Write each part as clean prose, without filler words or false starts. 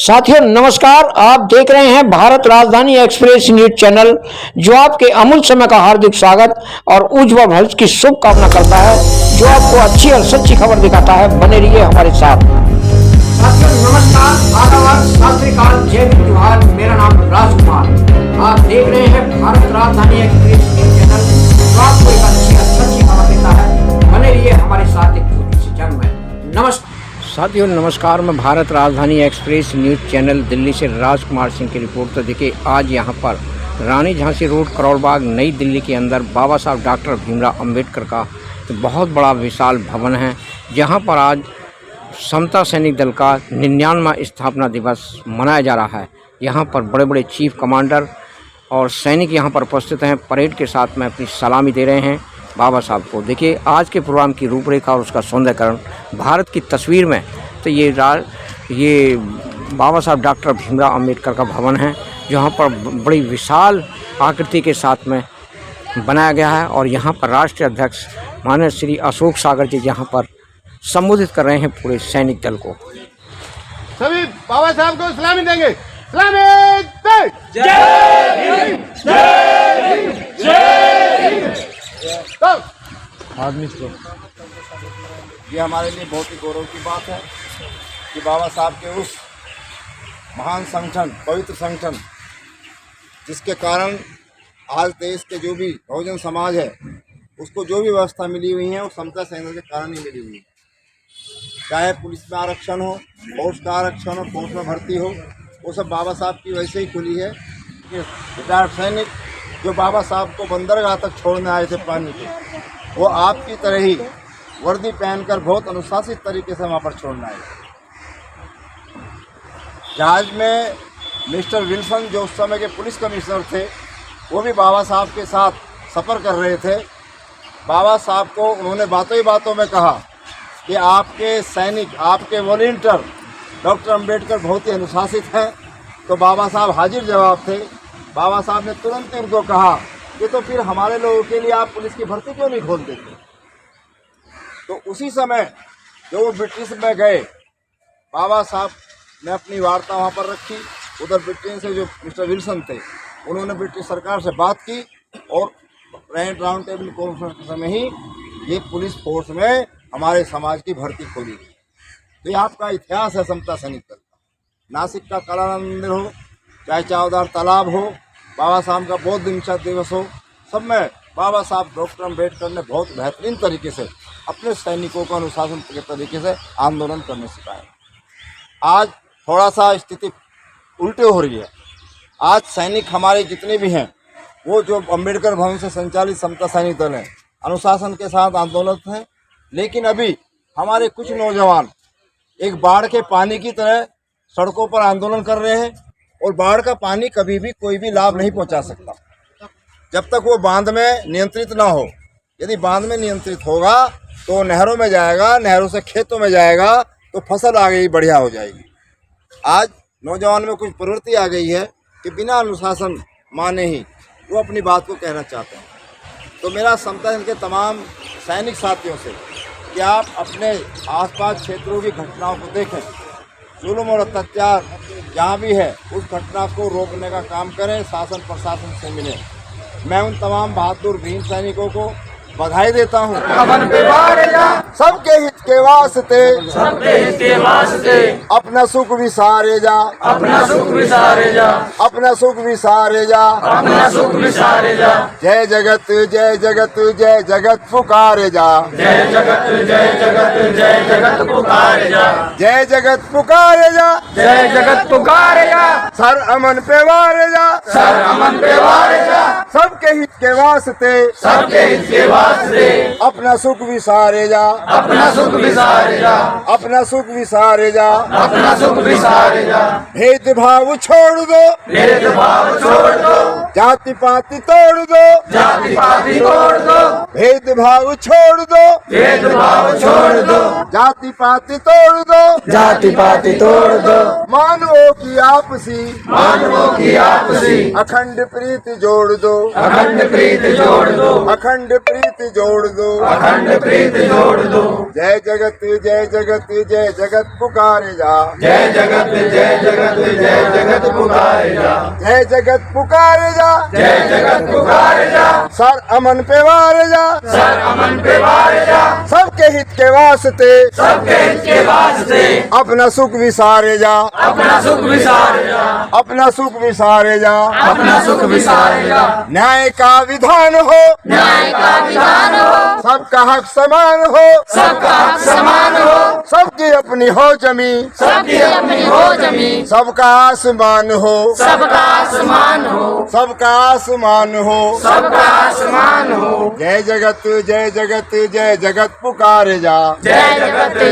साथियों नमस्कार। आप देख रहे हैं भारत राजधानी एक्सप्रेस न्यूज चैनल, जो आपके अमूल्य समय का हार्दिक स्वागत और उज्जवल भविष्य की शुभकामना करता है, जो आपको अच्छी और सच्ची खबर दिखाता है। बने रहिए हमारे साथ। साथियों नमस्कार, आदाब, सत श्री अकाल, जय हिंद, जोहार। मेरा नाम राजकुमार। आप देख रहे हैं भारत राजधानी एक्सप्रेस न्यूज चैनल, जो आपको एक अच्छी और सच्ची खबर देता है। बने रहिए हमारे साथ एक छोटी सी जंग में। नमस्कार साथियों नमस्कार। मैं भारत राजधानी एक्सप्रेस न्यूज़ चैनल दिल्ली से राजकुमार सिंह की रिपोर्ट। तो देखिए, आज यहाँ पर रानी झांसी रोड, करोल बाग, नई दिल्ली के अंदर बाबा साहब डॉक्टर भीमराव अंबेडकर का बहुत बड़ा विशाल भवन है, जहाँ पर आज समता सैनिक दल का 99वां स्थापना दिवस मनाया जा रहा है। यहाँ पर बड़े बड़े चीफ कमांडर और सैनिक यहाँ पर उपस्थित हैं। परेड के साथ में अपनी सलामी दे रहे हैं बाबा साहब को। देखिए, आज के प्रोग्राम की रूपरेखा और उसका सौंदर्यकरण भारत की तस्वीर में। तो ये बाबा साहब डॉक्टर भीमराव अंबेडकर का भवन है, जहाँ पर बड़ी विशाल आकृति के साथ में बनाया गया है। और यहाँ पर राष्ट्रीय अध्यक्ष माननीय श्री अशोक सागर जी यहाँ पर संबोधित कर रहे हैं पूरे सैनिक दल को। सभी बाबा साहब को सलामी देंगे। सलामी जय हिंद, जय हिंद, जय हिंद। आदमी को ये हमारे लिए बहुत ही गौरव की बात है कि बाबा साहब के उस महान संगठन, पवित्र संगठन, जिसके कारण आज देश के जो भी बहुजन समाज है उसको जो भी व्यवस्था मिली हुई है वो समता सैनिक के कारण ही मिली हुई है। चाहे पुलिस में आरक्षण हो, फौज का आरक्षण हो, फौज में भर्ती हो, वो सब बाबा साहब की वैसे ही खुली है कि रिटायर्ड सैनिक जो बाबा साहब को बंदरगाह तक छोड़ने आए थे पानी पे, वो आपकी तरह ही वर्दी पहनकर बहुत अनुशासित तरीके से वहाँ पर छोड़ने आए। जहाज में मिस्टर विल्सन, जो उस समय के पुलिस कमिश्नर थे, वो भी बाबा साहब के साथ सफ़र कर रहे थे। बाबा साहब को उन्होंने बातों ही बातों में कहा कि आपके सैनिक, आपके वॉलंटियर डॉक्टर अंबेडकर बहुत ही अनुशासित हैं। तो बाबा साहब हाजिर जवाब थे। बाबा साहब ने तुरंत उनको कहा कि तो फिर हमारे लोगों के लिए आप पुलिस की भर्ती क्यों नहीं खोल देते। तो उसी समय जो वो ब्रिटिश में गए, बाबा साहब ने अपनी वार्ता वहाँ पर रखी। उधर ब्रिटेन से जो मिस्टर विल्सन थे, उन्होंने ब्रिटिश सरकार से बात की और राउंड टेबल कॉन्फ्रेंस के समय ही ये पुलिस फोर्स में हमारे समाज की भर्ती खोली गई। तो ये आपका इतिहास है समता सैनिक दल का। नासिक का कलानंद मंदिर हो, चाहे चावदार तालाब हो, बाबा साहब का बौद्ध दिवस हो, सब में बाबा साहब डॉक्टर अंबेडकर ने बहुत बेहतरीन तरीके से अपने सैनिकों को अनुशासन के तरीके से आंदोलन करने सिखाया। आज थोड़ा सा स्थिति उल्टे हो रही है। आज सैनिक हमारे जितने भी हैं, वो जो अंबेडकर भवन से संचालित समता सैनिक दल है, अनुशासन के साथ आंदोलन हैं। लेकिन अभी हमारे कुछ नौजवान एक बाढ़ के पानी की तरह सड़कों पर आंदोलन कर रहे हैं, और बाढ़ का पानी कभी भी कोई भी लाभ नहीं पहुंचा सकता जब तक वो बांध में नियंत्रित ना हो। यदि बांध में नियंत्रित होगा तो नहरों में जाएगा, नहरों से खेतों में जाएगा, तो फसल आगे ही बढ़िया हो जाएगी। आज नौजवान में कुछ प्रवृत्ति आ गई है कि बिना अनुशासन माने ही वो अपनी बात को कहना चाहते हैं। तो मेरा समता के तमाम सैनिक साथियों से कि आप अपने आसपास क्षेत्रों की घटनाओं को देखें, जुल्म और अत्याचार जहाँ भी है उस घटना को रोकने का काम करें, शासन प्रशासन से मिलें। मैं उन तमाम बहादुर भीम सैनिकों को बधाई देता हूँ। सबके हित के वास्ते, सबके हित के वास्ते, अपना सुख विसारे जा, अपना सुख विसारे जा, अपना सुख विसारे जा, अपना सुख विसारे जा। जय जगत जय जगत जय जगत पुकारे जा, जय जगत जय जगत जय जगत पुकारे जा, जय जगत पुकारे जा, जय जगत पुकारे जा। सर अमन पे वारे जा, सर अमन पे वारे जा, सबके हित के वास्ते, सबके हित के वास्ते, अपना सुख विसारे जा, अपना सुख विसारे जा, अपना सुख विसारे जा, अपना सुख विसारे जा। भेदभाव छोड़ दो, भेदभाव छोड़ दो, जाति पाति तोड़ दो, जाति पाति तोड़ दो, भेदभाव छोड़ दो, भेदभाव छोड़ दो, जाति पाति तोड़ दो, जाति पाति तोड़ दो। मानवों की आपसी, मानवों की आपसी, अखंड प्रीति जोड़ दो, अखंड प्रीति जोड़ दो, अखंड प्रीति जोड़ दो, अखंड प्रीति जोड़ दो। जय जगत जय जगत जय जगत पुकारे जा, जय जगत पुकारे जा, जय जगत पुकारे जा, जय जगत पुकारे जा, सर अमन पे वारे जा, सर अमन पे वारे जा, सबके हित के वास्ते, सबके हित के वास्ते, अपना सुख विसारे जा, अपना सुख विसारे जा, अपना सुख विसारे जा, अपना सुख विसारे जा, न्याय का विधान हो, न्याय का विधान हो, सबका हक समान हो, सबका हक समान हो, सबकी अपनी हो जमी, सबकी अपनी हो जमीन, सबका आसमान हो, सबका आसमान हो, सबका आसमान हो, सबका आसमान हो, जय जगत जय जगत पुकारे जा, जय जगत पुकारे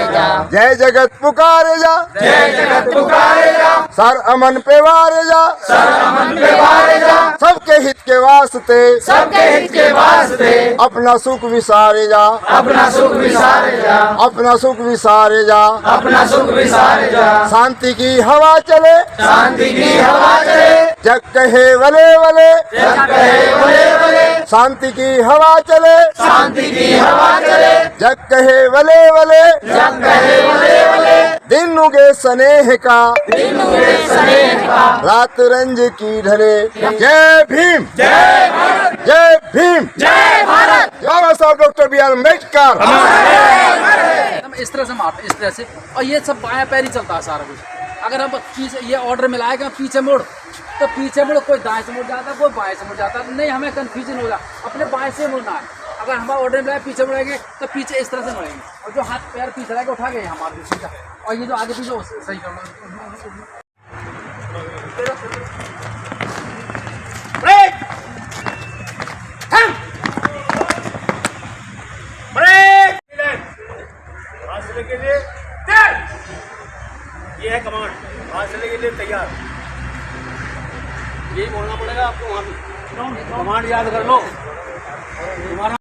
जा, जय जगत पुकारे जा, जय जगत पुकारे जा, सर अमन पे वारे जा, सर अमन पे वारे जा, सबके हित के वास्ते, सबके हित के वास्ते, अपना सुख विसारे जा, अपना सुख विसारे जा, अपना सुख विसारे जा, अपना सुख विसारे जा, शांति की हवा चले, शांति की हवा चले, जग कहे वले वले, जग कहे वले वले, शांति की हवा चले, शांति की हवा चले, जग कहे वले वले, जग कहे वले वले, दिन उगे स्नेह का, दिन उगे स्नेह का, रात रंज की ढले, जय भीम, जय भारत, जय भीम, जय भारत, बाबा साहब डॉक्टर बी आर अम्बेडकर। हम इस तरह से मारते, इस तरह से, और ये सब बायां पैर ही चलता है सारा कुछ। अगर हम पीछे ये ऑर्डर मिला है कि पीछे मुड़, तो पीछे मुड़, कोई दाएं से मुड़ जाता है, कोई बाएं से मुड़ जाता है, नहीं हमें कन्फ्यूजन हो जाता, अपने बाएं से मुड़ना है। अगर हमारा ऑर्डर मिला है पीछे मुड़ेंगे तो पीछे इस तरह से मुड़ेंगे, और जो हाथ पैर पीछे रहेगा उठा के हमारे सीधा, और ये जो आगे पीछे सही करना। फासले के लिए तैयार, ये है कमांड, फासले के लिए तैयार, यही बोलना पड़ेगा आपको। वहाँ भी कमांड याद कर लो तुम्हारा।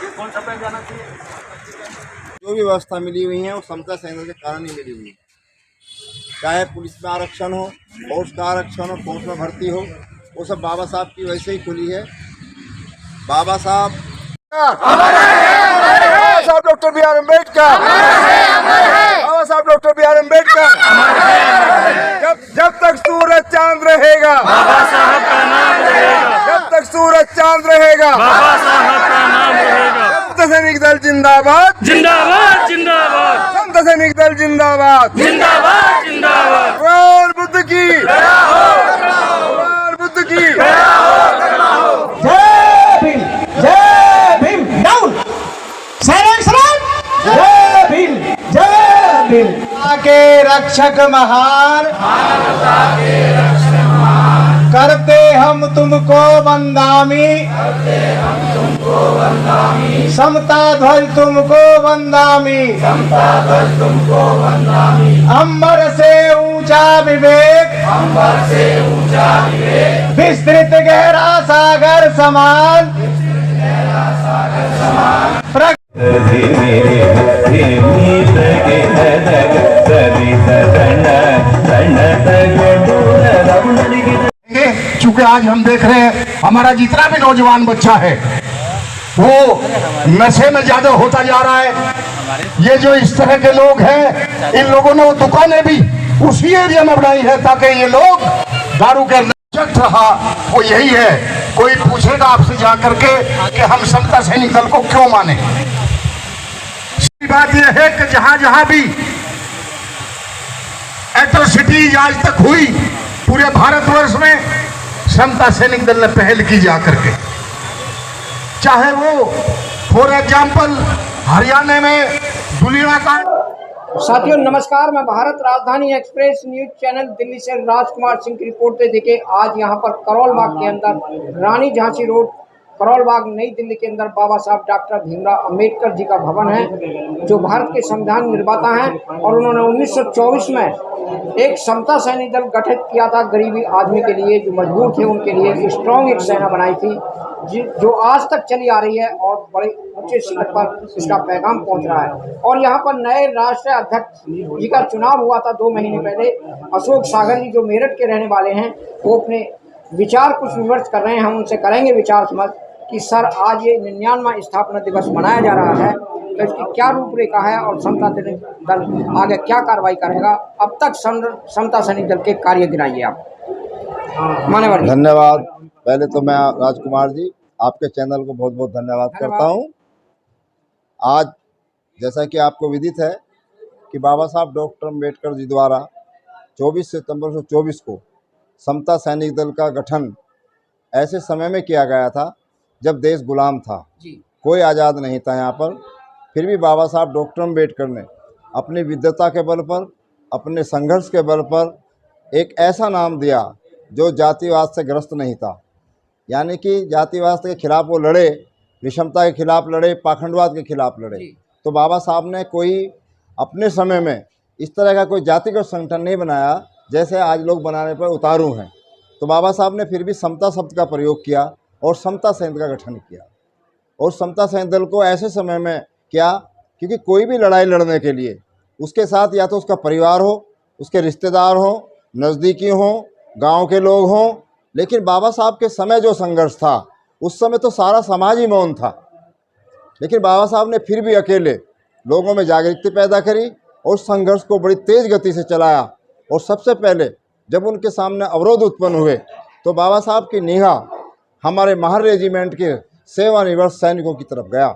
ये कौन सा पैर जाना चाहिए? जो भी व्यवस्था मिली हुई है वो समता सेना के कारण ही मिली हुई है। चाहे पुलिस में आरक्षण हो, फौज का आरक्षण हो, फौज में भर्ती हो, वो सब बाबा साहब की वैसे ही खुली है। बाबा साहब डॉक्टर बी आर अम्बेडकर, बाबा साहब डॉक्टर बी आर अम्बेडकर। जब तक सूरज चांद रहेगा, बाबा साहब का नाम रहेगा, जब तक सूरज चांद रहेगा, बाबा साहब का नाम रहेगा। संत सैनिक दल जिंदाबाद, जिंदाबाद जिंदाबाद, संत सैनिक दल जिंदाबाद, जिंदाबाद जिंदाबाद, भगवान बुद्ध की, भगवान बुद्ध की। जय भीम, जय भीम, डाउन सैनिक सलाम, जय भीम, जय भीम। के रक्षक महान, करते हम तुमको वंदामी, समता ध्वज तुमको वंदामी, अंबर से ऊंचा विवेक, विस्तृत गहरा सागर समान, चूंकि आज हम देख रहे हैं हमारा जितना भी नौजवान बच्चा है वो नशे में ज्यादा होता जा रहा है। ये जो इस तरह के लोग हैं, इन लोगों ने वो दुकानें भी उसी एरिया में बनाई है ताकि ये लोग दारू के चट रहा वो यही है। कोई पूछेगा आपसे जाकर के कि हम समता सैनिक दल को क्यों माने। बात यह है कि जहां जहां भी एट्रोसिटीज आज तक हुई पूरे भारतवर्ष में, समता सैनिक दल ने पहल की जाकर के, चाहे वो फॉर एग्जाम्पल हरियाणा में दुलिया का। साथियों नमस्कार, मैं भारत राजधानी एक्सप्रेस न्यूज चैनल दिल्ली से राजकुमार सिंह की रिपोर्ट पे देखे आज यहाँ पर करोल बाग के अंदर रानी झांसी रोड करोल बाग नई दिल्ली के अंदर बाबा साहब डॉक्टर भीमराव अंबेडकर जी का भवन है, जो भारत के संविधान निर्माता हैं। और उन्होंने 1924 में एक समता सैनिक दल गठित किया था गरीबी आदमी के लिए, जो मजबूर थे उनके लिए स्ट्रॉन्ग एक सेना बनाई थी, जो आज तक चली आ रही है और बड़े ऊंचे शिखर पर इसका पैगाम पहुंच रहा है। और यहाँ पर नए राष्ट्रीय अध्यक्ष जी का चुनाव हुआ था 2 महीने पहले। अशोक सागर जी जो मेरठ के रहने वाले हैं, वो अपने विचार कुछ विमर्श कर रहे हैं, हम उनसे करेंगे विचार समझ। कि सर आज ये 99वां स्थापना दिवस मनाया जा रहा है, तो इसकी क्या रूपरेखा है और समता सैनिक दल आगे क्या कार्रवाई करेगा? अब तक समता सैनिक दल के कार्य गिनाइए आप। मान्यवर जी। धन्यवाद। पहले तो मैं राजकुमार जी आपके चैनल को बहुत बहुत धन्यवाद करता हूं। आज जैसा कि आपको विदित है कि बाबा साहब डॉक्टर अम्बेडकर जी द्वारा 24 सितंबर 1924 को समता सैनिक दल का गठन ऐसे समय में किया गया था जब देश गुलाम था, कोई आज़ाद नहीं था यहाँ पर। फिर भी बाबा साहब डॉक्टर अम्बेडकर ने अपनी विद्वता के बल पर, अपने संघर्ष के बल पर एक ऐसा नाम दिया जो जातिवाद से ग्रस्त नहीं था। यानी कि जातिवाद के खिलाफ वो लड़े, विषमता के खिलाफ लड़े, पाखंडवाद के खिलाफ लड़े। तो बाबा साहब ने कोई अपने समय में इस तरह का कोई जातिगत संगठन नहीं बनाया जैसे आज लोग बनाने पर उतारू हैं। तो बाबा साहब ने फिर भी समता शब्द का प्रयोग किया और समता सैनिक का गठन किया। और समता सैनिक दल को ऐसे समय में किया क्योंकि कोई भी लड़ाई लड़ने के लिए उसके साथ या तो उसका परिवार हो, उसके रिश्तेदार हों, नज़दीकी हों, गांव के लोग हों। लेकिन बाबा साहब के समय जो संघर्ष था उस समय तो सारा समाज ही मौन था, लेकिन बाबा साहब ने फिर भी अकेले लोगों में जागृति पैदा करी और संघर्ष को बड़ी तेज़ गति से चलाया। और सबसे पहले जब उनके सामने अवरोध उत्पन्न हुए तो बाबा साहब की निगाह हमारे महार रेजिमेंट के सेवानिवृत्त सैनिकों की तरफ गया।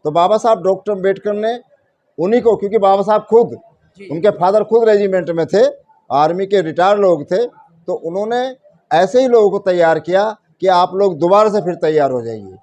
तो बाबा साहब डॉक्टर अम्बेडकर ने उन्हीं को, क्योंकि बाबा साहब खुद, उनके फादर खुद रेजिमेंट में थे, आर्मी के रिटायर्ड लोग थे, तो उन्होंने ऐसे ही लोगों को तैयार किया कि आप लोग दोबारा से फिर तैयार हो जाइए।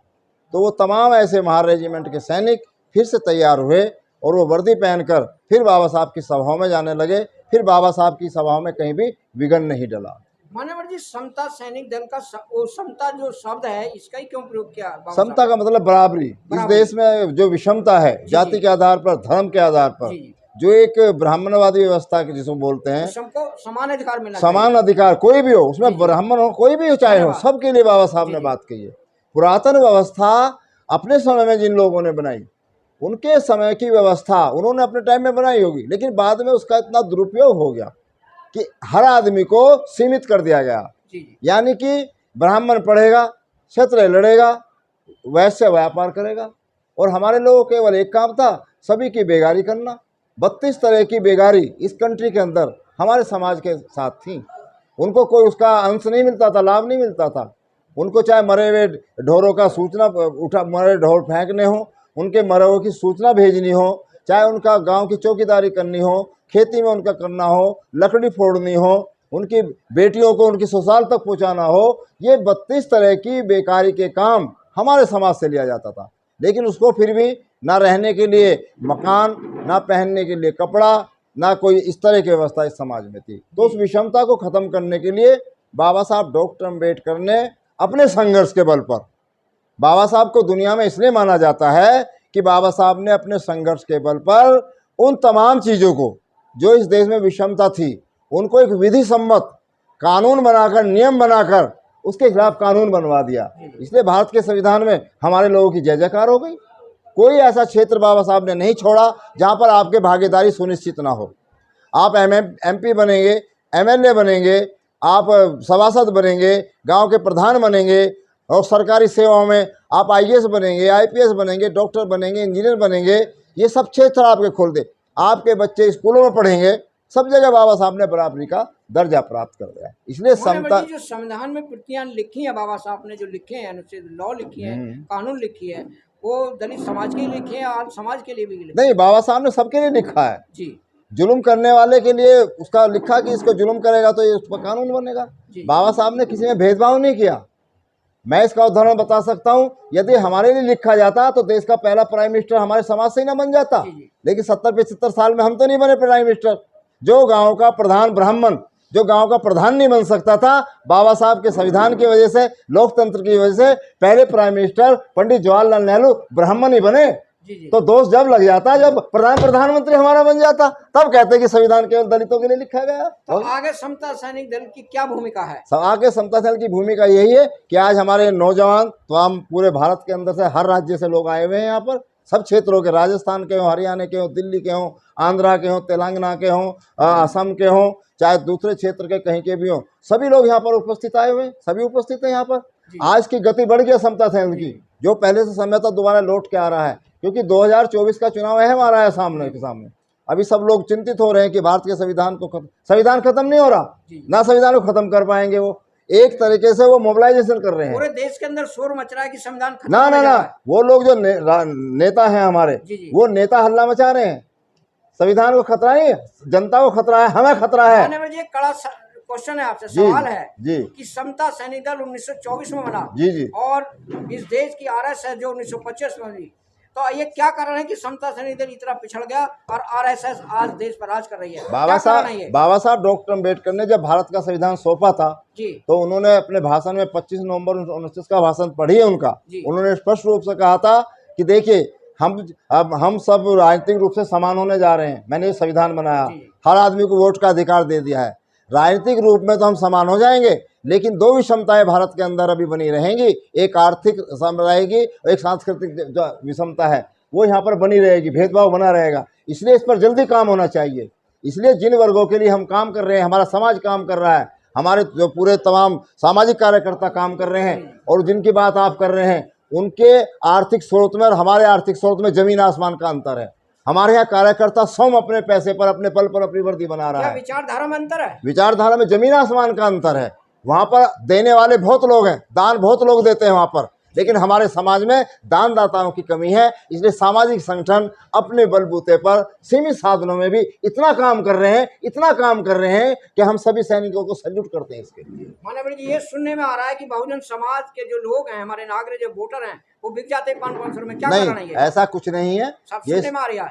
तो वो तमाम ऐसे महार रेजिमेंट के सैनिक फिर से तैयार हुए और वो वर्दी पहनकर फिर बाबा साहब की सभाओं में जाने लगे। फिर बाबा साहब की सभाओं में कहीं भी विघ्न नहीं डला। मान्यवर जी, समता सैनिक दल का वो समता जो शब्द है इसका ही क्यों प्रयोग किया? समता का मतलब बराबरी। इस देश में जो विषमता है जाति के आधार पर, धर्म के आधार पर, जो एक ब्राह्मणवादी व्यवस्था के जिसको बोलते हैं, सबको समान अधिकार मिलना, समान अधिकार, कोई भी हो, उसमें ब्राह्मण हो, कोई भी हो, चाहे हो, सबके लिए बाबा साहब ने बात कही है। पुरातन व्यवस्था अपने समय में जिन लोगों ने बनाई, उनके समय की व्यवस्था उन्होंने अपने टाइम में बनाई होगी, लेकिन बाद में उसका इतना दुरुपयोग हो गया कि हर आदमी को सीमित कर दिया गया। यानी कि ब्राह्मण पढ़ेगा, क्षत्रिय लड़ेगा, वैश्य व्यापार करेगा, और हमारे लोगों को केवल एक काम था, सभी की बेगारी करना। 32 तरह की बेगारी इस कंट्री के अंदर हमारे समाज के साथ थी। उनको कोई उसका अंश नहीं मिलता था, लाभ नहीं मिलता था। उनको चाहे मरे हुए ढोरों का सूचना मरे ढोर फेंकने हो, उनके मरे हुए की सूचना भेजनी हो, चाहे उनका गांव की चौकीदारी करनी हो, खेती में उनका करना हो, लकड़ी फोड़नी हो, उनकी बेटियों को उनकी ससुराल तक पहुंचाना हो, ये 32 तरह की बेकारी के काम हमारे समाज से लिया जाता था। लेकिन उसको फिर भी ना रहने के लिए मकान, ना पहनने के लिए कपड़ा, ना कोई इस तरह की व्यवस्था इस समाज में थी। तो उस विषमता को ख़त्म करने के लिए बाबा साहब डॉक्टर अम्बेडकर ने अपने संघर्ष के बल पर, बाबा साहब को दुनिया में इसलिए माना जाता है कि बाबा साहब ने अपने संघर्ष के बल पर उन तमाम चीज़ों को जो इस देश में विषमता थी, उनको एक विधि सम्मत कानून बनाकर, नियम बनाकर उसके खिलाफ कानून बनवा दिया। इसलिए भारत के संविधान में हमारे लोगों की जय जयकार हो गई। कोई ऐसा क्षेत्र बाबा साहब ने नहीं छोड़ा जहाँ पर आपके भागीदारी सुनिश्चित ना हो। आप MP बनेंगे, MLA बनेंगे, आप सभासद बनेंगे, गांव के प्रधान बनेंगे, और सरकारी सेवाओं में आप IAS बनेंगे, IPS बनेंगे, डॉक्टर बनेंगे, इंजीनियर बनेंगे। ये सब क्षेत्र आपके खोल दे, आपके बच्चे स्कूलों में पढ़ेंगे, सब जगह बाबा साहब ने बराबरी का दर्जा प्राप्त कर दिया। इसलिए समता, जो संविधान में प्रतियां लिखी है बाबा साहब ने, जो लिखे हैं, अनुच्छेद लॉ लिखी है, कानून लिखी है, वो दलित समाज के लिए लिखे हैं और समाज के लिए भी लिखे? नहीं, बाबा साहब ने सबके लिए लिखा है जी। जुल्म करने वाले के लिए उसका लिखा कि इसको जुल्म करेगा तो ये उस पर कानून बनेगा। बाबा साहब ने किसी में भेदभाव नहीं किया। मैं इसका उदाहरण बता सकता हूँ, यदि हमारे लिए लिखा जाता तो देश का पहला प्राइम मिनिस्टर हमारे समाज से ही ना बन जाता। लेकिन 70-75 साल में हम तो नहीं बने प्राइम मिनिस्टर। जो गांव का प्रधान ब्राह्मण, जो गांव का प्रधान नहीं बन सकता था, बाबा साहब के संविधान की वजह से, लोकतंत्र की वजह से पहले प्राइम मिनिस्टर पंडित जवाहरलाल नेहरू ब्राह्मण ही बने। तो दोष जब लग जाता जब प्रधानमंत्री हमारा बन जाता, तब कहते कि संविधान केवल दलितों के लिए लिखा गया। तो आगे समता सैनिक दल की क्या भूमिका है? आगे समता सैनिक की भूमिका यही है कि आज हमारे नौजवान, तो हम पूरे भारत के अंदर से हर राज्य से लोग आए हुए हैं यहाँ पर, सब क्षेत्रों के, राजस्थान के हों, हरियाणा के हों, दिल्ली के हों, आंध्रा के हों, तेलंगाना के हों, असम के हों, चाहे दूसरे क्षेत्र के कहीं के भी हों, सभी लोग यहाँ पर उपस्थित आए हुए हैं, सभी उपस्थित हैं यहाँ पर। आज की गति बढ़ गई समता सैनिक की, जो पहले से समय था दोबारा लौट के आ रहा है, क्योंकि 2024 का चुनाव अहम आ रहा है सामने के सामने। अभी सब लोग चिंतित हो रहे हैं कि भारत के संविधान खत्म नहीं हो रहा, ना संविधान को खत्म कर पाएंगे। वो एक तरीके से वो मोबिलाइजेशन कर रहे हैं, पूरे देश के अंदर शोर मच रहा है कि संविधान खत्म ना हो ना जा ना रहा है। वो लोग जो नेता हैं हमारे, वो नेता हल्ला मचा रहे हैं। संविधान को खतरा नहीं, जनता को खतरा है, हमें खतरा है। आने वाले ये कड़ा क्वेश्चन है आपसे, सवाल है जी कि समता सैनिक दल 1924 में बना जी और इस देश की आरएसएस जो 1925 में बनी, तो ये क्या कारण है कि समता सैनिक दल इतना पिछड़ गया और आरएसएस आज देश पर राज कर रही है? बाबा साहब डॉक्टर अम्बेडकर ने जब भारत का संविधान सौंपा था जी, तो उन्होंने अपने भाषण में 25 नवंबर 1929 का भाषण पढ़िए उनका, उन्होंने स्पष्ट रूप से कहा था कि देखिए हम सब राजनीतिक रूप से समान होने जा रहे हैं। मैंने ये संविधान बनाया, हर आदमी को वोट का अधिकार दे दिया है। राजनीतिक रूप में तो हम समान हो जाएंगे, लेकिन दो विषमताएं भारत के अंदर अभी बनी रहेंगी। एक आर्थिक रहेगी और एक सांस्कृतिक जो विषमता है वो यहाँ पर बनी रहेगी, भेदभाव बना रहेगा। इसलिए इस पर जल्दी काम होना चाहिए। इसलिए जिन वर्गों के लिए हम काम कर रहे हैं, हमारा समाज काम कर रहा है, हमारे जो पूरे तमाम सामाजिक कार्यकर्ता काम कर रहे हैं, और जिनकी बात आप कर रहे हैं, उनके आर्थिक स्रोत में और हमारे आर्थिक स्रोत में जमीन आसमान का अंतर है। हमारे यहाँ कार्यकर्ता स्वयं अपने पैसे पर, अपने पल पर अपनी वर्दी बना रहा है। विचारधारा में अंतर है, विचारधारा में जमीन आसमान का अंतर है। वहां पर देने वाले बहुत लोग हैं, दान बहुत लोग देते हैं वहां पर, लेकिन हमारे समाज में दानदाताओं की कमी है। इसलिए सामाजिक संगठन अपने बलबूते पर सीमित साधनों में भी इतना काम कर रहे हैं कि हम सभी सैनिकों को सैल्यूट करते हैं इसके लिए। माननीय जी, ये सुनने में आ रहा है कि बहुजन समाज के जो लोग हैं, हमारे नागरिक जो वोटर हैं, वो बिक जाते हैं 500 रुपए में। क्या कारण है ये? ऐसा कुछ नहीं है,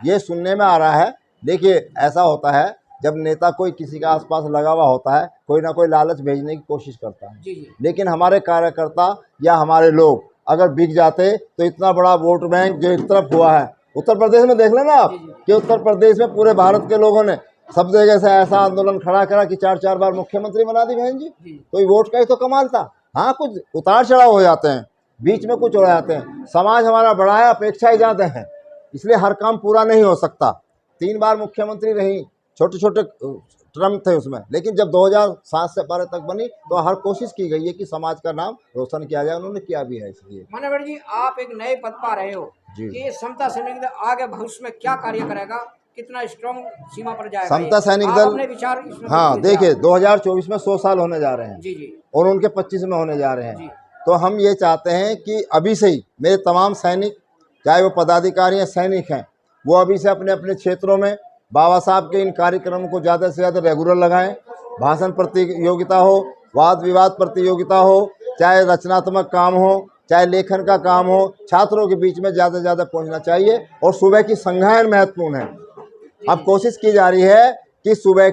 ये सुनने में आ रहा है। देखिए ऐसा होता है, जब नेता कोई किसी के आसपास लगा हुआ होता है, कोई ना कोई लालच भेजने की कोशिश करता है। जी। लेकिन हमारे कार्यकर्ता या हमारे लोग अगर बिक जाते तो इतना बड़ा वोट बैंक जो एक तरफ हुआ है, उत्तर प्रदेश में देख लेना आप कि उत्तर प्रदेश में पूरे भारत के लोगों ने सब जगह से ऐसा आंदोलन खड़ा करा कि 4-4 बार मुख्यमंत्री बना दी बहन जी। तो वोट का ही तो कमाल था। हाँ, कुछ उतार चढ़ाव हो जाते हैं, बीच में कुछ हो जाते हैं। समाज हमारा बड़ा है, अपेक्षाएं ज़्यादा हैं, इसलिए हर काम पूरा नहीं हो सकता। 3 बार मुख्यमंत्री रही, छोटे छोटे टर्म थे उसमें, लेकिन जब 2007 से 12 तक बनी तो हर कोशिश की गई है कि समाज का नाम रोशन किया जाए। उन्होंने किया भी है। इसलिए माननीय जी, आप एक नए पद पर रहे हो जी, कि समता सैनिक दल आगे भविष्य में क्या कार्य करेगा, कितना स्ट्रॉन्ग सीमा पर जाएगा? समता सैनिक दल अपने विचार इसमें। हाँ, देखिए 2024 में 100 साल होने जा रहे हैं जी, और उनके 25 में होने जा रहे हैं। तो हम ये चाहते हैं कि अभी से ही मेरे तमाम सैनिक, चाहे वो पदाधिकारी हैं, सैनिक हैं, वो अभी से अपने अपने क्षेत्रों में बाबा साहब के इन कार्यक्रमों को ज़्यादा से ज़्यादा रेगुलर लगाएं। भाषण प्रतियोगिता हो, वाद विवाद प्रतियोगिता हो, चाहे रचनात्मक काम हो, चाहे लेखन का काम हो, छात्रों के बीच में ज़्यादा से ज़्यादा पहुँचना चाहिए। और सुबह की संगायन महत्वपूर्ण है। अब कोशिश की जा रही है कि सुबह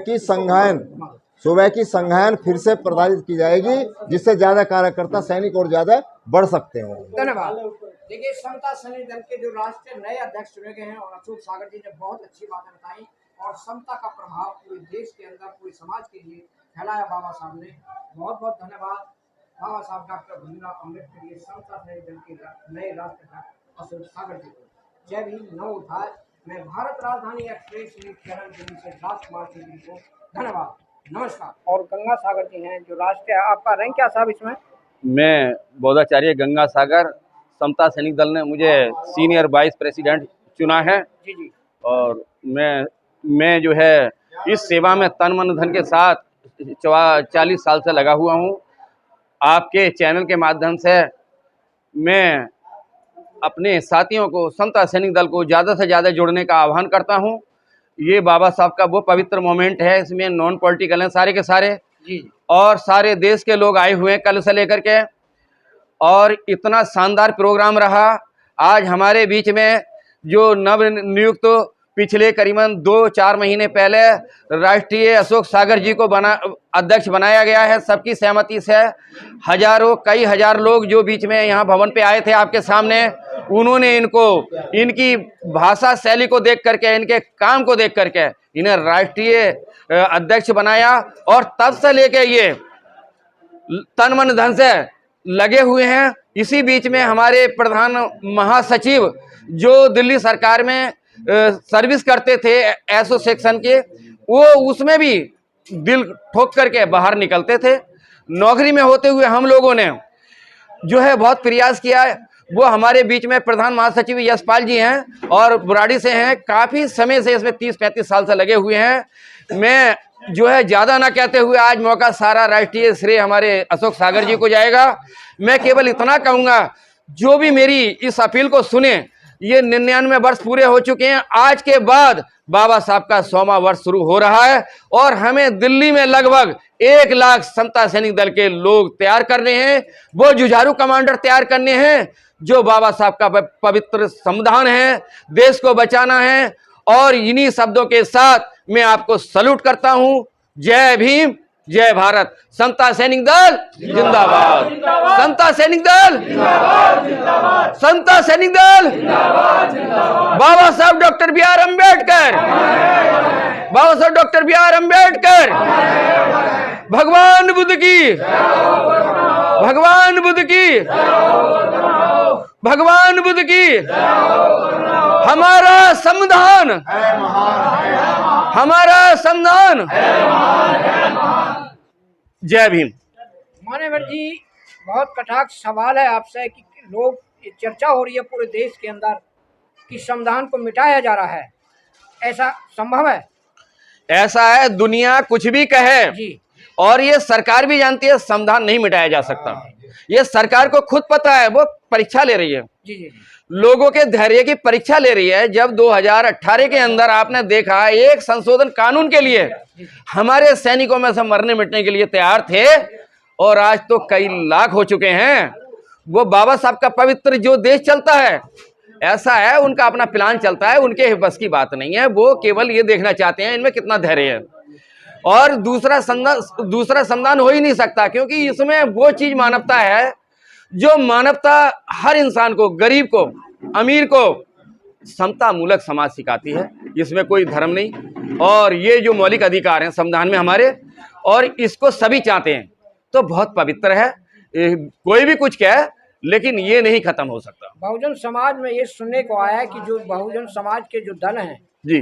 की संगायन फिर से प्रधारित की जाएगी, जिससे ज़्यादा कार्यकर्ता सैनिक और ज़्यादा बढ़ सकते हैं। धन्यवाद। देखिए, समता सैनिक दल के जो राष्ट्रीय नए अध्यक्ष चुने गए हैं, और अशोक सागर जी ने बहुत अच्छी बातें बताई, और समता का प्रभाव पूरे देश के अंदर, पूरे समाज के लिए फैलाया बाबा साहब ने। बहुत बहुत धन्यवाद बाबा साहब डॉक्टर भीमराव अम्बेडकर, ये समता सैनिक दल के नए राष्ट्रध्यक्ष अशोक सागर जी को। जय भीम, नमो बुद्धाय। मैं भारत राजधानी एक्सप्रेस न्यूज चैनल दिल्ली से राजकुमार सिंह को धन्यवाद, नमस्कार। और गंगा सागर जी हैं जो राष्ट्रीय, आपका रैंक क्या साहब इसमें? मैं बौद्धाचार्य गंगा सागर, समता सैनिक दल ने मुझे सीनियर वाइस प्रेसिडेंट चुना है। जी। और मैं जो है इस सेवा में तन मन धन के साथ 40 साल से लगा हुआ हूँ। आपके चैनल के माध्यम से मैं अपने साथियों को, समता सैनिक दल को ज़्यादा से ज़्यादा जुड़ने का आह्वान करता हूँ। ये बाबा साहब का वो पवित्र मोमेंट है, इसमें नॉन पॉलिटिकल हैं सारे के सारे जी, और सारे देश के लोग आए हुए हैं कल से लेकर के, और इतना शानदार प्रोग्राम रहा। आज हमारे बीच में जो नव नियुक्त पिछले करीबन 2-4 महीने पहले राष्ट्रीय अशोक सागर जी को अध्यक्ष बनाया गया है, सबकी सहमति से कई हजार लोग जो बीच में यहाँ भवन पे आए थे आपके सामने, उन्होंने इनकी भाषा शैली को देख करके, इनके काम को देख करके इन्हें राष्ट्रीय अध्यक्ष बनाया। और तब से लेके ये तन मन धन से लगे हुए हैं। इसी बीच में हमारे प्रधान महासचिव जो दिल्ली सरकार में सर्विस करते थे एसोसिएशन के, वो उसमें भी दिल ठोक करके बाहर निकलते थे। नौकरी में होते हुए हम लोगों ने जो है बहुत प्रयास किया है। वो हमारे बीच में प्रधान महासचिव यशपाल जी हैं और बुराड़ी से हैं, काफ़ी समय से इसमें 30-35 साल से लगे हुए हैं। मैं जो है ज़्यादा ना कहते हुए आज मौका सारा राष्ट्रीय श्रेय हमारे अशोक सागर जी को जाएगा। मैं केवल इतना कहूँगा, जो भी मेरी इस अपील को सुने, ये 99 वर्ष पूरे हो चुके हैं, आज के बाद बाबा साहब का 100वां वर्ष शुरू हो रहा है और हमें दिल्ली में लगभग 1 लाख समता सैनिक दल के लोग तैयार करने हैं, वो जुझारू कमांडर तैयार करने हैं, जो बाबा साहब का पवित्र संविधान है, देश को बचाना है। और इन्हीं शब्दों के साथ मैं आपको सल्यूट करता हूं। जय भीम, जय भारत। समता सैनिक दल जिंदाबाद, समता सैनिक दल जिंदाबाद, समता सैनिक दल जिंदाबाद, बाबा साहब डॉक्टर बी.आर. अम्बेडकर, बाबा साहब डॉक्टर बी.आर. अम्बेडकर, भगवान बुद्ध की, भगवान बुद्ध की, भगवान बुद्ध की। हमारा संविधान, हमारा संविधान। जय भीम। मान्यवर जी, बहुत कटाक्ष सवाल है आपसे कि लोग चर्चा हो रही है पूरे देश के अंदर कि संविधान को मिटाया जा रहा है, ऐसा संभव है? ऐसा है, दुनिया कुछ भी कहे जी, और ये सरकार भी जानती है संविधान नहीं मिटाया जा सकता। ये सरकार को खुद पता है, वो परीक्षा ले रही है, जी जी, लोगों के धैर्य की परीक्षा ले रही है। जब 2018 के अंदर आपने देखा एक संशोधन कानून के लिए हमारे सैनिकों में से मरने मिटने के लिए तैयार थे, और आज तो कई लाख हो चुके हैं। वो बाबा साहब का पवित्र जो देश चलता है, ऐसा है, उनका अपना प्लान चलता है, उनके बस की बात नहीं है। वो केवल ये देखना चाहते हैं इनमें कितना धैर्य है। और दूसरा संविधान हो ही नहीं सकता, क्योंकि इसमें वो चीज मानवता है जो मानवता हर इंसान को, गरीब को, अमीर को समता मूलक समाज सिखाती है। इसमें कोई धर्म नहीं, और ये जो मौलिक अधिकार हैं संविधान में हमारे, और इसको सभी चाहते हैं, तो बहुत पवित्र है। कोई भी कुछ कहे, लेकिन ये नहीं खत्म हो सकता। बहुजन समाज में ये सुनने को आया है कि जो बहुजन समाज के जो दल हैं जी,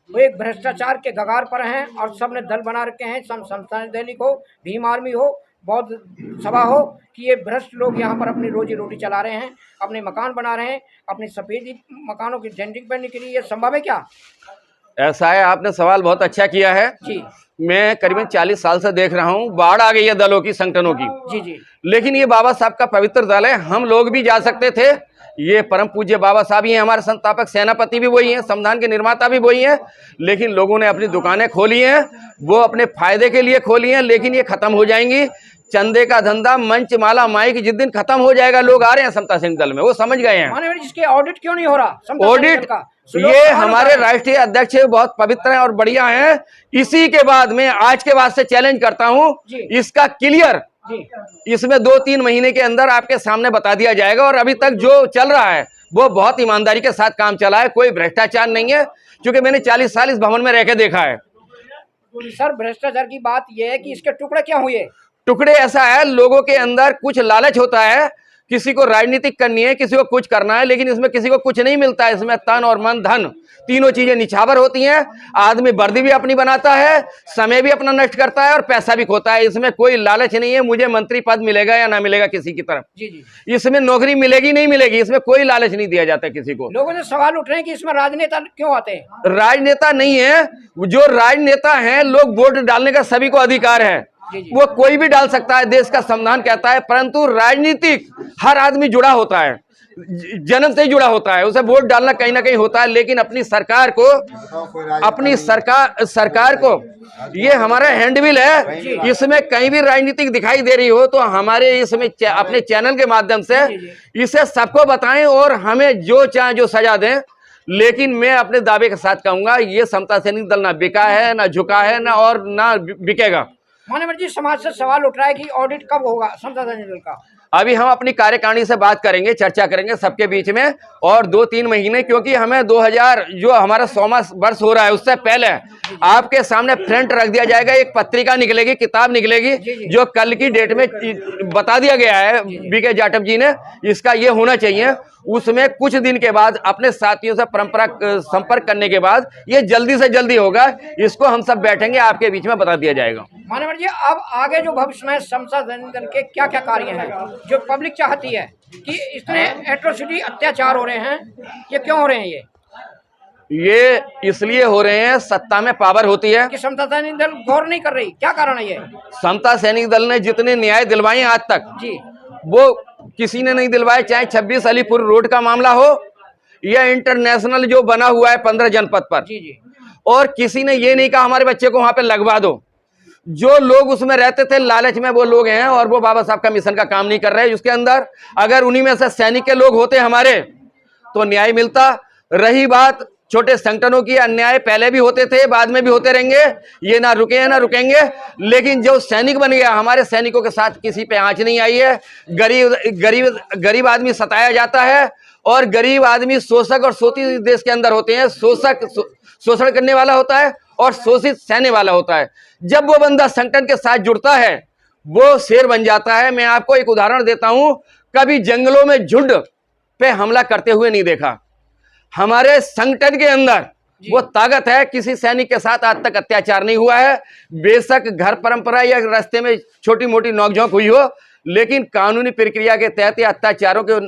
वो एक भ्रष्टाचार के कगार पर हैं और सबने दल बना रखे हैं। समता दैनिक हो, भीम आर्मी हो, बौद्ध सभा हो, कि ये भ्रष्ट लोग यहाँ पर अपनी रोजी रोटी चला रहे हैं, अपने मकान बना रहे हैं, अपनी सफेदी मकानों की टेंडिंग करने के लिए। ये संभव है क्या? ऐसा है, आपने सवाल बहुत अच्छा किया है जी। मैं करीबन 40 साल से देख रहा हूँ, बाढ़ आ गई है दलों की, संगठनों की। जी जी, लेकिन ये बाबा साहब का पवित्र दल है, हम लोग भी जा सकते थे। ये परम पूज्य बाबा साहब ही हैं, हमारे संस्थापक, सेनापति भी वही हैं, संविधान के निर्माता भी वही हैं। लेकिन लोगों ने अपनी दुकानें खोली हैं, वो अपने फायदे के लिए खोली हैं, लेकिन ये खत्म हो जाएंगी। चंदे का धंधा, मंच माला माइक जिस दिन खत्म हो जाएगा, लोग आ रहे हैं समता सैनिक दल में, वो समझ गए हैं। इसके ऑडिट क्यों नहीं हो रहा? ऑडिट, ये हमारे राष्ट्रीय अध्यक्ष बहुत पवित्र हैं और बढ़िया हैं। इसी के बाद में आज के बाद से चैलेंज करता हूं, इसका क्लियर इसमें 2-3 महीने के अंदर आपके सामने बता दिया जाएगा। और अभी तक जो चल रहा है वो बहुत ईमानदारी के साथ काम चला है, कोई भ्रष्टाचार नहीं है, क्योंकि मैंने 40 साल इस भवन में रह के देखा है। सर, भ्रष्टाचार की बात यह है कि इसके टुकड़े क्या हुए? टुकड़े ऐसा है, लोगों के अंदर कुछ लालच होता है, किसी को राजनीतिक करनी है, किसी को कुछ करना है, लेकिन इसमें किसी को कुछ नहीं मिलता है। इसमें तन और मन, धन, तीनों चीजें निछावर होती हैं। आदमी वर्दी भी अपनी बनाता है, समय भी अपना नष्ट करता है और पैसा भी खोता है। इसमें कोई लालच नहीं है, मुझे मंत्री पद मिलेगा या ना मिलेगा किसी की तरफ। जी जी, इसमें नौकरी मिलेगी नहीं मिलेगी, इसमें कोई लालच नहीं दिया जाता किसी को। लोगों ने सवाल उठ रहे हैं कि इसमें राजनेता क्यों आते हैं? राजनेता नहीं है, जो राजनेता है, लोग वोट डालने का सभी को अधिकार है, वो कोई भी डाल सकता है, देश का संविधान कहता है। परंतु राजनीतिक हर आदमी जुड़ा होता है, जन्म से ही जुड़ा होता है, उसे वोट डालना कहीं ना कहीं होता है। लेकिन अपनी सरकार को, अपनी सरकार को, ये हमारा हैंडबिल है, इसमें कहीं भी राजनीतिक दिखाई दे रही हो तो हमारे इसमें अपने चैनल के माध्यम से इसे सबको बताएं और हमें जो चाहे जो सजा दें। लेकिन मैं अपने दावे के साथ कहूंगा, ये समता सैनिक दल ना बिका है, ना झुका है, ना और ना बिकेगा। मानव जी, समाज से सवाल उठ रहा है कि ऑडिट कब होगा समता सैनिक दल का? अभी हम अपनी कार्यकारिणी से बात करेंगे, चर्चा करेंगे सबके बीच में, और 2-3 महीने, क्योंकि हमें 2000 जो हमारा 100वां वर्ष हो रहा है, उससे पहले आपके सामने फ्रंट रख दिया जाएगा। एक पत्रिका निकलेगी, किताब निकलेगी, जो कल की डेट में बता दिया गया है बीके जाटव जी ने, इसका ये होना चाहिए। उसमें कुछ दिन के बाद अपने साथियों से संपर्क करने के बाद ये जल्दी से जल्दी होगा। इसको हम सब बैठेंगे, आपके बीच में बता दिया जाएगा। मानव जी, अब आगे जो भविष्य में समता सैनिक दल के क्या क्या कार्य हैं? जो पब्लिक चाहती है कि इतने एट्रोसिटी अत्याचार हो रहे हैं, ये क्यों हो रहे हैं? ये इसलिए हो रहे हैं, सत्ता में पावर होती है कि समता सैनिक दल गौर नहीं कर रही, क्या कारण है ये? समता सैनिक दल ने जितने न्याय दिलवाए आज तक जी वो किसी ने नहीं दिलवाए, चाहे 26 अलीपुर रोड का मामला हो या इंटरनेशनल जो बना हुआ है 15 जनपद पर। जी जी। और किसी ने ये नहीं कहा हमारे बच्चे को वहां पे लगवा दो। जो लोग उसमें रहते थे लालच में वो लोग हैं और वो बाबा साहब का मिशन का काम नहीं कर रहे। उसके अंदर अगर उन्हीं में से सैनिक के लोग होते हमारे तो न्याय मिलता। रही बात छोटे संगठनों की, अन्याय पहले भी होते थे, बाद में भी होते रहेंगे, ये ना रुके हैं ना रुकेंगे। लेकिन जो सैनिक बन गया, हमारे सैनिकों के साथ किसी पे आंच नहीं आई है। गरीब आदमी सताया जाता है और गरीब आदमी शोषक और शोषित देश के अंदर होते हैं। शोषक शोषण करने वाला होता है और शोषित सहने वाला होता है। जब वो बंदा संगठन के साथ जुड़ता है वो शेर बन जाता है। मैं आपको एक उदाहरण देता हूं, कभी जंगलों में झुंड पे हमला करते हुए नहीं देखा। हमारे संगठन के अंदर वो ताकत है। किसी सैनिक के साथ आज तक अत्याचार नहीं हुआ है। बेशक घर परंपरा या रास्ते में छोटी मोटी नोकझोंक हुई हो, लेकिन कानूनी प्रक्रिया के तहत या अत्याचारों के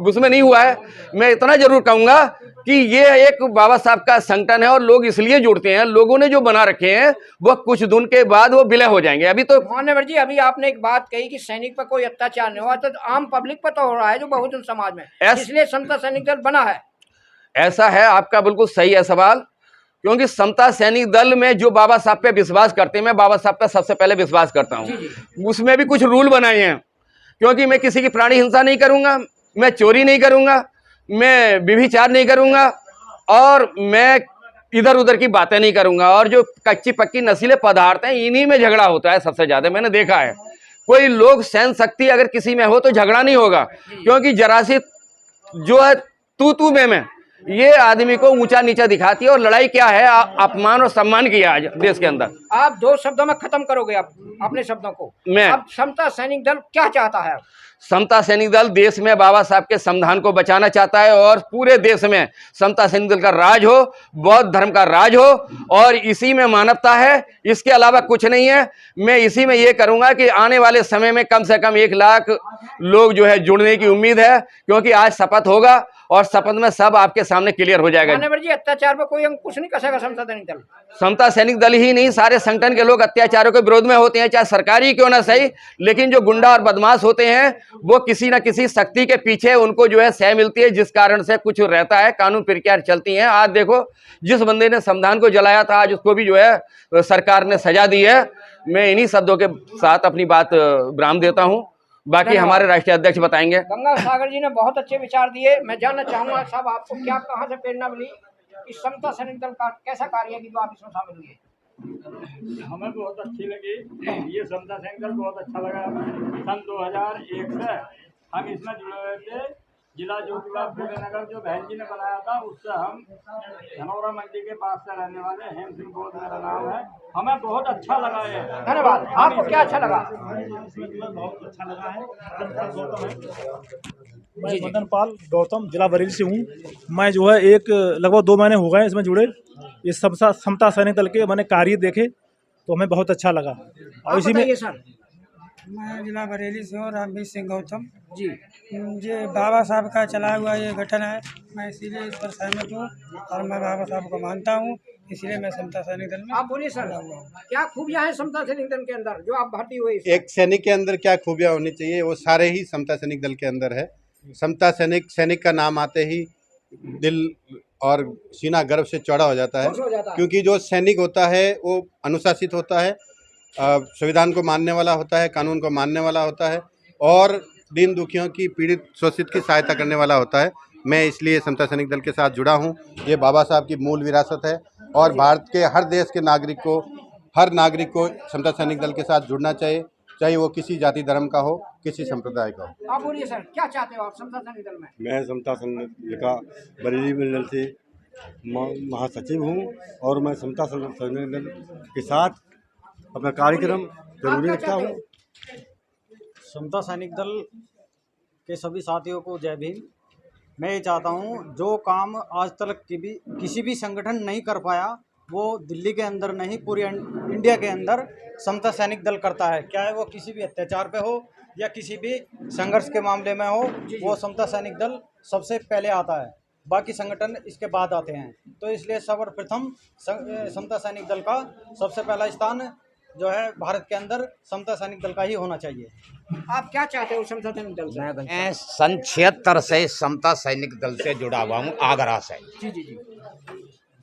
उसमें नहीं हुआ है। मैं इतना जरूर कहूंगा कि ये एक बाबा साहब का संगठन है और लोग इसलिए जुड़ते हैं। लोगों ने जो बना रखे हैं वो कुछ दिन के बाद वो विलय हो जाएंगे। अभी तो मान्यवर जी, अभी आपने एक बात कही कि सैनिक पर कोई अत्याचार नहीं हुआ, तो आम पब्लिक पर तो हो रहा है, जो बहुजन समाज में, इसलिए समता सैनिक दल बना है। ऐसा है, आपका बिल्कुल सही है सवाल। क्योंकि समता सैनिक दल में जो बाबा साहब पे विश्वास करते हैं, मैं बाबा साहब पे सबसे पहले विश्वास करता हूं। उसमें भी कुछ रूल बनाए हैं। क्योंकि मैं किसी की प्राणी हिंसा नहीं करूंगा, मैं चोरी नहीं करूंगा, मैं व्यभिचार नहीं करूंगा और मैं इधर उधर की बातें नहीं करूंगा। और जो कच्ची पक्की नशीले पदार्थ हैं इन्हीं में झगड़ा होता है सबसे ज्यादा, मैंने देखा है। कोई लोग सहन शक्ति अगर किसी में हो तो झगड़ा नहीं होगा। क्योंकि जरा सी जो है तू में ये आदमी को ऊंचा नीचा दिखाती है। और लड़ाई क्या है, अपमान और सम्मान की आज देश के अंदर। आप 2 शब्दों में खत्म करोगे आप अपने शब्दों को। मैं अब समता सैनिक दल क्या चाहता है? समता सैनिक दल देश में बाबा साहब के संविधान को बचाना चाहता है और पूरे देश में समता सैनिक दल का राज हो, बौद्ध धर्म का राज हो और इसी में मानवता है, इसके अलावा कुछ नहीं है। मैं इसी में ये करूंगा कि आने वाले समय में कम से कम 1 लाख लोग जो है जुड़ने की उम्मीद है। क्योंकि आज शपथ होगा और शपथ में सब आपके सामने क्लियर हो जाएगा। जी, अत्याचार पर कोई अंकुश नहीं कसेगा समता सैनिक दल। समता सैनिक दल ही नहीं, सारे संगठन के लोग अत्याचारों के विरोध में होते हैं, चाहे सरकारी क्यों ना सही। लेकिन जो गुंडा और बदमाश होते हैं वो किसी ना किसी शक्ति के पीछे उनको जो है सह मिलती है, जिस कारण से कुछ रहता है, कानून प्रक्रिया चलती है। आज देखो, जिस बंदे ने संविधान को जलाया था आज उसको भी जो है सरकार ने सजा दी है। मैं इन्हीं शब्दों के साथ अपनी बात विराम देता हूं। बाकी हमारे राष्ट्रीय अध्यक्ष बताएंगे। गंगा सागर जी ने बहुत अच्छे विचार दिए। मैं जानना चाहूंगा साहब, आपको क्या कहाँ से प्रेरणा मिली इस समता सैनिक दल का कैसा कार्य है कि जो आप इसमें शामिल हुए? हमें बहुत अच्छी लगी ये समता सैनिक दल, बहुत अच्छा लगा। सन 2001 से हम इसमें जुड़े हुए थे। जिला ज्योतिबा फुले नगर जो बहन जी ने बनाया था, उससे हम धनौरा मंडी के पास से रहने वाले हेम सिंह बोध मेरा नाम है। हमें बहुत अच्छा लगा ये। धन्यवाद। आपको क्या अच्छा लगा? बहुत अच्छा लगा है। मैं मदन पाल गौतम जिला बरेली से हूँ। मैं जो है लगभग 2 महीने हो गए इसमें जुड़े। ये समता सैनिक दल के मैंने कार्य देखे तो हमें बहुत अच्छा लगा। और इसी में सर, मैं जिला बरेली से हूँ, रामवीर सिंह गौतम जी। ये बाबा साहब का चलाया हुआ ये गठन है, मैं इसीलिए इस पर सहमत हूँ और मैं बाबा साहब को मानता हूँ, इसीलिए मैं समता सैनिक दल में। आप बोलिए सर, क्या खूबियां हैं समता सैनिक दल के अंदर जो आप भर्ती हुए? एक सैनिक के अंदर क्या खूबियाँ होनी चाहिए वो सारे ही समता सैनिक दल के अंदर है। समता सैनिक का नाम आते ही दिल और सीना गर्व से चौड़ा हो जाता है। क्योंकि जो सैनिक होता है वो अनुशासित होता है, संविधान को मानने वाला होता है, कानून को मानने वाला होता है और दीन दुखियों की, पीड़ित शोषित की सहायता करने वाला होता है। मैं इसलिए समता सैनिक दल के साथ जुड़ा हूँ। ये बाबा साहब की मूल विरासत है और भारत के हर देश के हर नागरिक को समता सैनिक दल के साथ जुड़ना चाहिए, चाहे वो किसी जाति धर्म का हो, किसी संप्रदाय का हो। आप बोलिए सर, क्या चाहते हो आप समता सैनिक दल में? मैं समता सैनिक दल का बरेली मंडल से महासचिव हूँ और मैं समता सैनिक दल के साथ अपना कार्यक्रम जरूरी रखता हूँ। समता सैनिक दल के सभी साथियों को जय भीम। मैं ये चाहता हूँ जो काम आज तक किसी भी संगठन नहीं कर पाया वो दिल्ली के अंदर नहीं पूरी इंडिया के अंदर समता सैनिक दल करता है। क्या है वो किसी भी अत्याचार पे हो या किसी भी संघर्ष के मामले में हो, वो समता सैनिक दल सबसे पहले आता है, बाकी संगठन इसके बाद आते हैं। तो इसलिए सर्वप्रथम समता सैनिक दल का सबसे पहला स्थान जो है भारत के अंदर समता सैनिक दल का ही होना चाहिए। आप क्या चाहते हो समता सैनिक दल से? मैं सन 76 से समता सैनिक दल से जुड़ा हुआ हूँ, आगरा से। जी जी जी।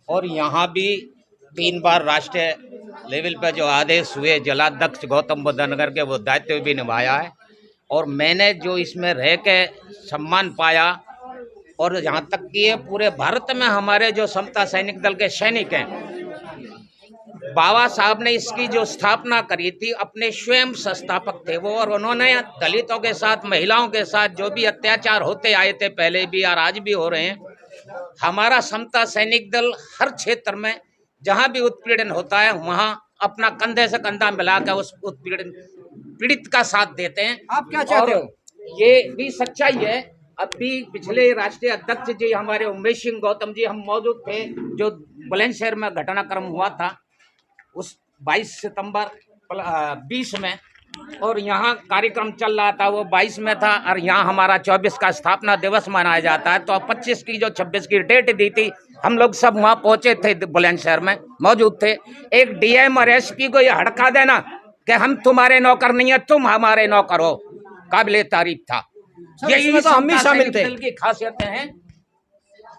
और यहाँ भी 3 बार राष्ट्रीय लेवल पर जो आदेश हुए जिलाध्यक्ष गौतम बुद्ध नगर के, वो दायित्व भी निभाया है। और मैंने जो इसमें रह के सम्मान पाया, और यहाँ तक कि ये पूरे भारत में हमारे जो समता सैनिक दल के सैनिक हैं, बाबा साहब ने इसकी जो स्थापना करी थी, अपने स्वयं संस्थापक थे वो, और उन्होंने दलितों के साथ, महिलाओं के साथ जो भी अत्याचार होते आए थे पहले भी और आज भी हो रहे हैं, हमारा समता सैनिक दल हर क्षेत्र में जहां भी उत्पीड़न होता है वहां अपना कंधे से कंधा मिलाकर उस उत्पीड़न पीड़ित का साथ देते हैं। आप क्या चाहते हो? ये भी सच्चाई है। अभी पिछले राष्ट्रीय अध्यक्ष जी हमारे उमेश सिंह गौतम जी, हम मौजूद थे जो बुलंदशहर में घटनाक्रम हुआ था उस 22 सितंबर 20 में, और यहाँ कार्यक्रम चल रहा था, वो 22 में था, और यहाँ हमारा 24 का स्थापना दिवस मनाया जाता है। तो 25 की जो 26 की डेट दी थी, हम लोग सब वहाँ पहुँचे थे, बुलंदशहर में मौजूद थे। एक डीएम और एसपी को ये हड़का देना कि हम तुम्हारे नौकर नहीं है, तुम हमारे नौकर हो, काबिले तारीफ था। यही तो हम भी शामिल थे। दल की खासियतें हैं।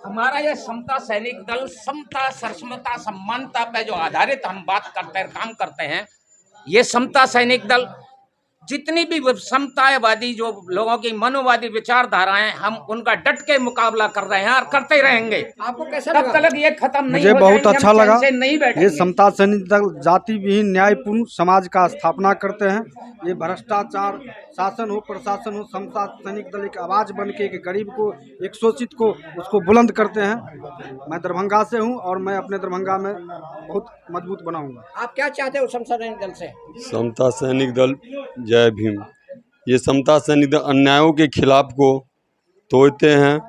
हमारा यह समता सैनिक दल समता, सक्षमता, समानता पे जो आधारित हम बात करते हैं, काम करते हैं, ये समता सैनिक दल जितनी भी समतावादी जो लोगों की मनोवादी विचारधाराएं, हम उनका डट के मुकाबला कर रहे हैं और करते रहेंगे। आपको कैसा तब तक ये खत्म नहीं मुझे हो बहुत जाएंगे, अच्छा हम लगा। चैन से नहीं बैठेंगे। ये समता सैनिक दल जाति विहीन न्यायपूर्ण समाज का स्थापना करते हैं। ये भ्रष्टाचार, शासन हो प्रशासन हो, समता सैनिक दल एक आवाज बन के एक गरीब को, एक शोषित को, उसको बुलंद करते हैं। मैं दरभंगा से हूँ और मैं अपने दरभंगा में बहुत मजबूत बनाऊंगा। आप क्या चाहते हो समता सैनिक दल से? समता सैनिक दल जय भीम। ये समता सैनिक दल अन्यायों के खिलाफ को तोड़ते हैं,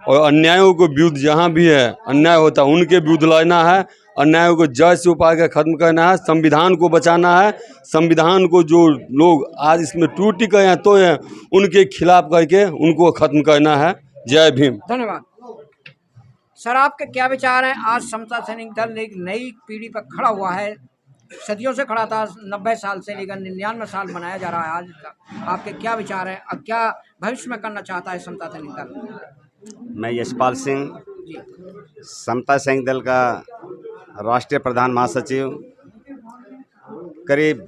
और अन्यायों को विरुद्ध जहाँ भी है अन्याय होता है उनके विरुद्ध लड़ना है, अन्यायों को जड़ से उपाड़ कर खत्म करना है, संविधान को बचाना है। संविधान को जो लोग आज इसमें टूटी गए हैं तो हैं, उनके खिलाफ करके उनको खत्म करना है। जय भीम। धन्यवाद सर। आपके क्या विचार हैं? आज समता सैनिक दल एक नई पीढ़ी पर खड़ा हुआ है, सदियों से खड़ा था, 90 साल से लेकर 99 साल मनाया जा रहा है आज का। आपके क्या विचार हैं? अब क्या भविष्य में करना चाहता है समता सैनिक दल? मैं यशपाल सिंह, समता सैनिक दल का राष्ट्रीय प्रधान महासचिव। करीब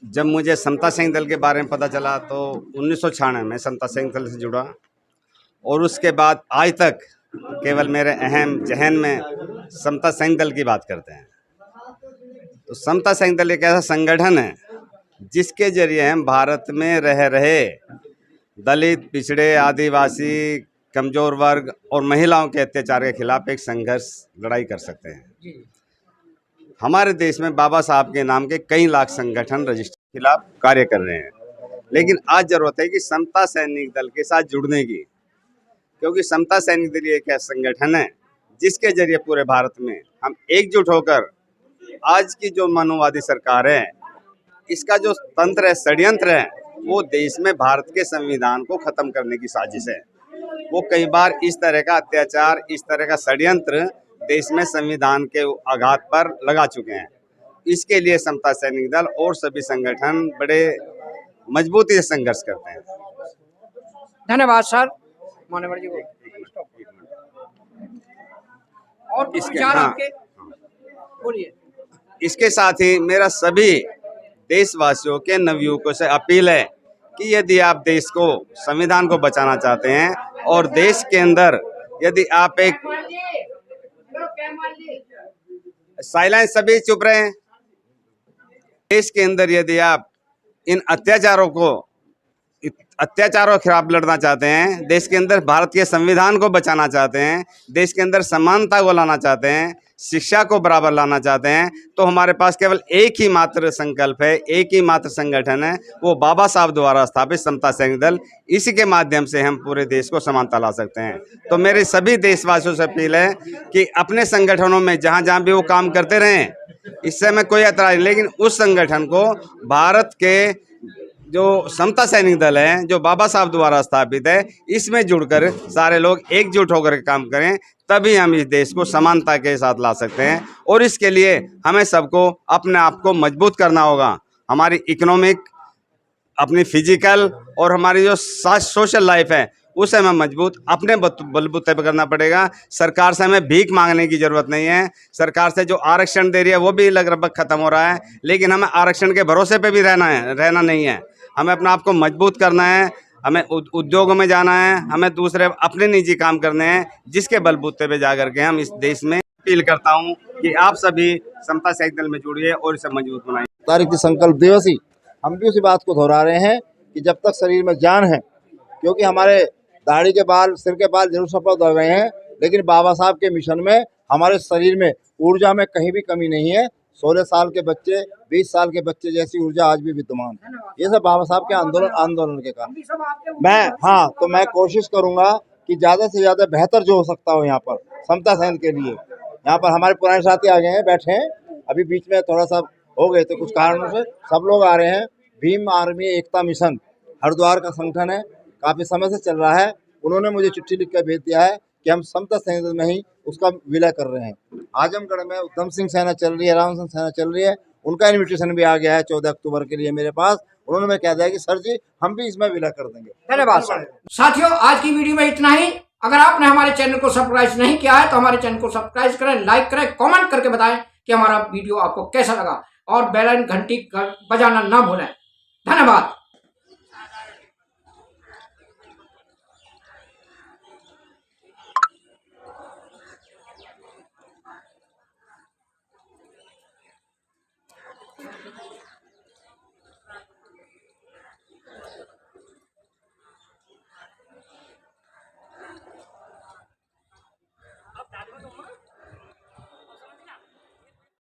जब मुझे समता सैनिक दल के बारे में पता चला तो 1996 में समता सैनिक दल से जुड़ा, और उसके बाद आज तक केवल मेरे अहम जहन में समता सैनिक दल की बात करते हैं। तो समता सैनिक दल एक ऐसा संगठन है जिसके जरिए हम भारत में रह रहे दलित, पिछड़े, आदिवासी, कमज़ोर वर्ग और महिलाओं के अत्याचार के खिलाफ एक संघर्ष लड़ाई कर सकते हैं। हमारे देश में बाबा साहब के नाम के कई लाख संगठन रजिस्टर के खिलाफ कार्य कर रहे हैं, लेकिन आज ज़रूरत है कि समता सैनिक दल के साथ जुड़ने की, क्योंकि समता सैनिक दल एक ऐसा संगठन है जिसके जरिए पूरे भारत में हम एकजुट होकर आज की जो मनोवादी सरकार है, इसका जो तंत्र है, षड्यंत्र है, वो देश में भारत के संविधान को ख़त्म करने की साजिश है। वो कई बार इस तरह का अत्याचार, इस तरह का षड्यंत्र देश में संविधान के आघात पर लगा चुके हैं। इसके लिए समता सैनिक दल और सभी संगठन बड़े मजबूती से संघर्ष करते हैं। धन्यवाद सर। मान्यवर जी और कुछ विचार आपके बोलिए। इसके साथ ही मेरा सभी देशवासियों के नवयुवकों से अपील है कि यदि आप देश को, संविधान को बचाना चाहते हैं और देश के अंदर यदि आप एक साइलेंस, सभी चुप रहे हैं, देश के अंदर यदि आप इन अत्याचारों के खिलाफ लड़ना चाहते हैं, देश के अंदर भारत के संविधान को बचाना चाहते हैं, देश के अंदर समानता को लाना चाहते हैं, शिक्षा को बराबर लाना चाहते हैं, तो हमारे पास केवल एक ही मात्र संकल्प है, एक ही मात्र संगठन है, वो बाबा साहब द्वारा स्थापित समता सैनिक दल। इसी के माध्यम से हम पूरे देश को समानता ला सकते हैं। तो मेरे सभी देशवासियों से अपील है कि अपने संगठनों में जहाँ जहाँ भी वो काम करते रहें, इससे हमें कोई एतराज नहीं, लेकिन उस संगठन को भारत के जो समता सैनिक दल है, जो बाबा साहब द्वारा स्थापित है, इसमें जुड़कर सारे लोग एकजुट होकर काम करें, तभी हम इस देश को समानता के साथ ला सकते हैं। और इसके लिए हमें सबको अपने आप को मजबूत करना होगा। हमारी इकोनॉमिक, अपनी फिजिकल और हमारी जो सोशल लाइफ है उसे हमें मजबूत अपने बलबूते पर करना पड़ेगा। सरकार से हमें भीख मांगने की ज़रूरत नहीं है। सरकार से जो आरक्षण दे रही है वो भी लगभग ख़त्म हो रहा है, लेकिन हमें आरक्षण के भरोसे पे भी रहना नहीं है। हमें अपने आप को मजबूत करना है, हमें उद्योगों में जाना है, हमें दूसरे अपने निजी काम करने हैं, जिसके बलबूते पे जा करके हम इस देश में अपील करता हूँ कि आप सभी समता सैनिक दल में जुड़िए और इसे मजबूत बनाइए। तारीख की संकल्प दिवस ही हम भी उसी बात को दोहरा रहे हैं कि जब तक शरीर में जान है, क्योंकि हमारे दाढ़ी के बाल, सिर के बाल जरूर सफेद हो गए हैं, लेकिन बाबा साहब के मिशन में हमारे शरीर में ऊर्जा में कहीं भी कमी नहीं है। 16 साल के बच्चे, 20 साल के बच्चे जैसी ऊर्जा आज भी विद्यमान है। ये सब बाबा साहब के आंदोलन के कारण मैं कोशिश करूंगा कि ज़्यादा से ज़्यादा बेहतर जो हो सकता हो यहाँ पर समता सैनिक के लिए। यहाँ पर हमारे पुराने साथी आ गए हैं, बैठे हैं, अभी बीच में थोड़ा सा हो गए थे कुछ कारणों से, सब लोग आ रहे हैं। भीम आर्मी एकता मिशन हरिद्वार का संगठन है, काफ़ी समय से चल रहा है। उन्होंने मुझे चिट्ठी लिख कर भेज दिया है कि हम समता सैनिक दल में ही उसका विलय कर रहे हैं। आजमगढ़ में उधम सिंह सेना चल रही है, राम सिंह सेना चल रही है, उनका इन्विटेशन भी आ गया है 14 अक्टूबर के लिए मेरे पास। उन्होंने मैं कह दिया कि सर जी हम भी इसमें विलय कर देंगे। धन्यवाद सर। साथियों, आज की वीडियो में इतना ही। अगर आपने हमारे चैनल को सब्सक्राइब नहीं किया है तो हमारे चैनल को सब्सक्राइब करें, लाइक करें, कमेंट करके बताएं कि हमारा वीडियो आपको कैसा लगा और बेल आइकन घंटी बजाना ना भूलें। धन्यवाद।